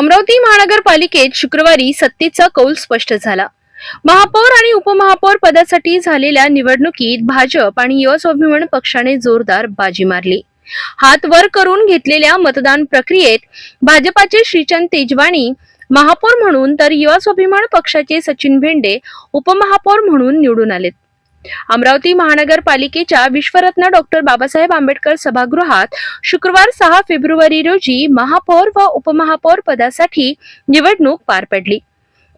अमरावती महानगरपालिकेत शुक्रवारी सत्तेचा कौल स्पष्ट झाला। महापौर आणि उपमहापौर पदासाठी झालेल्या निवडणुकीत भाजप आणि युवा स्वाभिमान पक्षाने जोरदार बाजी मारली। हात वर करून घेतलेल्या मतदान प्रक्रियेत भाजपाचे श्रीचंद तेजवानी महापौर म्हणून तर युवा स्वाभिमान पक्षाचे सचिन भेंडे उपमहापौर म्हणून निवडून आलेत। अमरावती महानगरपालिकेच्या विश्वरत्न डॉक्टर बाबासाहेब आंबेडकर सभागृहात शुक्रवार 6 फेब्रुवारी रोजी महापौर व उपमहापौर पदासाठी निवडणूक पार पडली।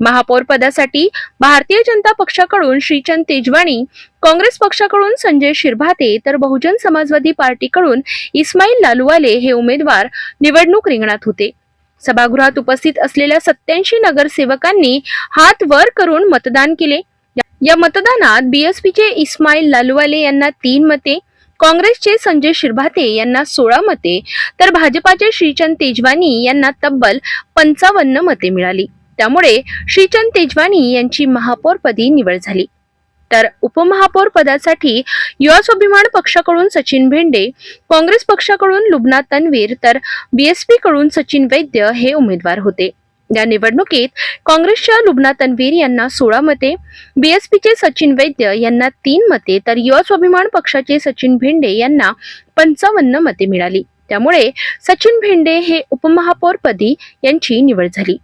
महापौर पदासाठी भारतीय जनता पक्षाकडून श्रीचंद तेजवानी, काँग्रेस पक्षाकडून संजय शिरभाते तर बहुजन समाजवादी पार्टीकडून इस्माईल लालूवाले हे उमेदवार निवडणूक रिंगणात होते। सभागृहात उपस्थित असलेल्या 87 नगरसेवकांनी हात वर करून मतदान केले। या मतदानात बीएसपीचे इस्माईल लालूवाले यांना 3 मते, काँग्रेसचे संजय शिरभाते यांना 16 मते तर भाजपाचे श्रीचंद तेजवानी यांना तब्बल 55 मते मिळाली। त्यामुळे श्रीचंद तेजवानी यांची महापौरपदी निवड झाली। तर उपमहापौर पदासाठी युवा स्वाभिमान पक्षाकडून सचिन भेंडे, काँग्रेस पक्षाकडून लुबना तन्वीर तर बीएसपी कडून सचिन वैद्य हे उमेदवार होते। या निवडणुकीत काँग्रेसच्या लुबना तन्वीर यांना 16 मते, बीएसपीचे सचिन वैद्य यांना 3 मते तर युवा स्वाभिमान पक्षाचे सचिन भेंडे यांना 55 मते मिळाली। त्यामुळे सचिन भेंडे हे उपमहापौरपदी यांची निवड झाली।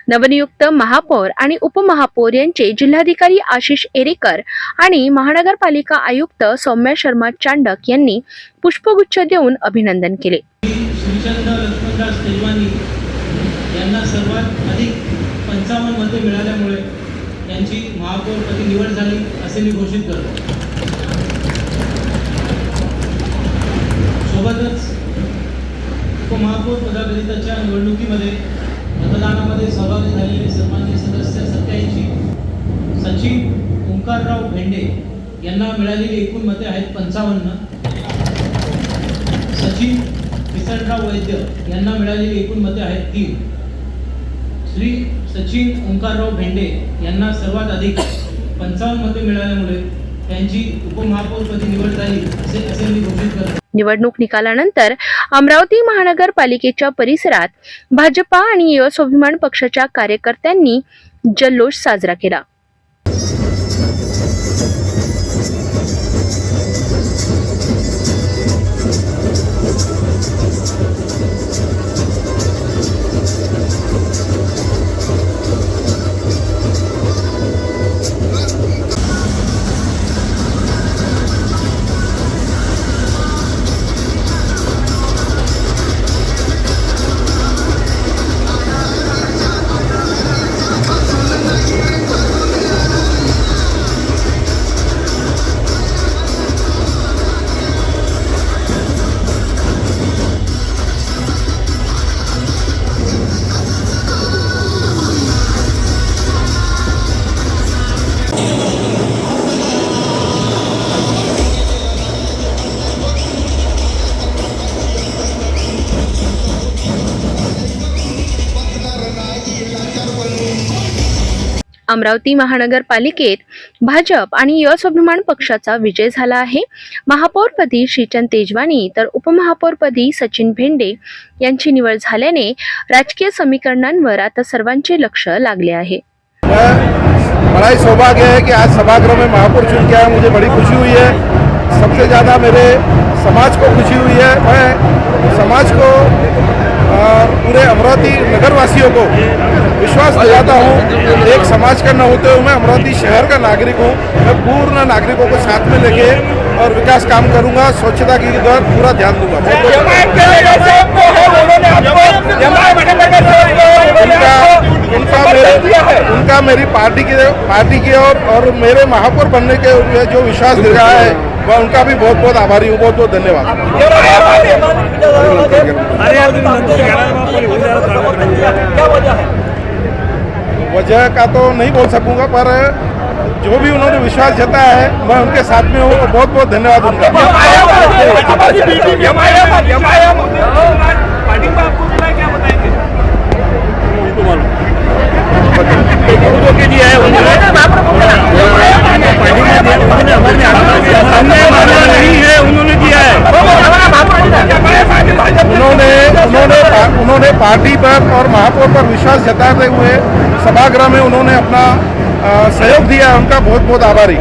नवनियुक्त महापौर आणि उपमहापौर यांचे जिल्हाधिकारी आशिष एरेकर आणि महानगरपालिका आयुक्त सौम्या शर्मा चांडक यांनी पुष्पगुच्छ देऊन अभिनंदन केले। यांना सर्वात अधिक 55 मते मिळाल्यामुळे त्यांची महापौरपदी निवड झाली असे मी घोषित करतो। सोबतच उपमहापौर पदाकरिताच्या निवडणुकीमध्ये मतदानामध्ये सहभागी झालेले सन्माननीय सदस्य 87 सचिन ओंकारराव भेंडे यांना मिळालेली एकूण मते आहेत 55, सचिन किसनराव वैद्य यांना मिळालेली एकूण मते आहेत 3, श्री सचिन ओंकारराव भेंडे यांना सर्वात अधिक 55 मते मिळाल्यामुळे त्यांची उपमहापौरपदी निवड झाली असे मी घोषित करतो। निवडणूक निकालानंतर अमरावती महानगरपालिकेच्या परिसरात भाजपा आणि युवा स्वाभिमान पक्षाच्या कार्यकर्त्यांनी जल्लोष साजरा केला। अमरावती महानगरपालिकेत भाजप आणि युवा स्वाभिमान पक्षाचा विजय झाला आहे। महापौरपदी श्रीचंद तेजवानी तर उपमहापौरपदी सचिन भेंडे यांची निवड झाल्याने राजकीय समीकरणांवर आता सर्वांचे लक्ष लागले आहे। बड़ा ही सौभाग्य है कि आज सभागृह में महापौर चुन के आया, मुझे बड़ी खुशी हुई है। सबसे ज़्यादा मेरे समाज को खुशी हुई है। मैं समाज को और पूरे अमरावती नगरवासियों को विश्वास दिलाता हूँ, एक समाज का न होते हुए मैं अमरावती शहर का नागरिक हूँ। मैं पूर्ण नागरिकों को साथ में लेके और विकास काम करूँगा, स्वच्छता की तरफ पूरा ध्यान दूंगा। उनका मेरी पार्टी की और मेरे महापौर बनने के जो विश्वास दिखाया है वह उनका भी बहुत बहुत आभारी हूँ। बहुत बहुत धन्यवाद। वजह का तो नहीं बोल सकूंगा, पर जो भी उन्होंने विश्वास जताया है मैं उनके साथ में हूँ। बहुत बहुत धन्यवाद उनका। उन्होंने पार्टी पर और महापौर पर विश्वास जताते हुए सभागृह में उन्होंने अपना सहयोग दिया, उनका बहुत बहुत आभारी।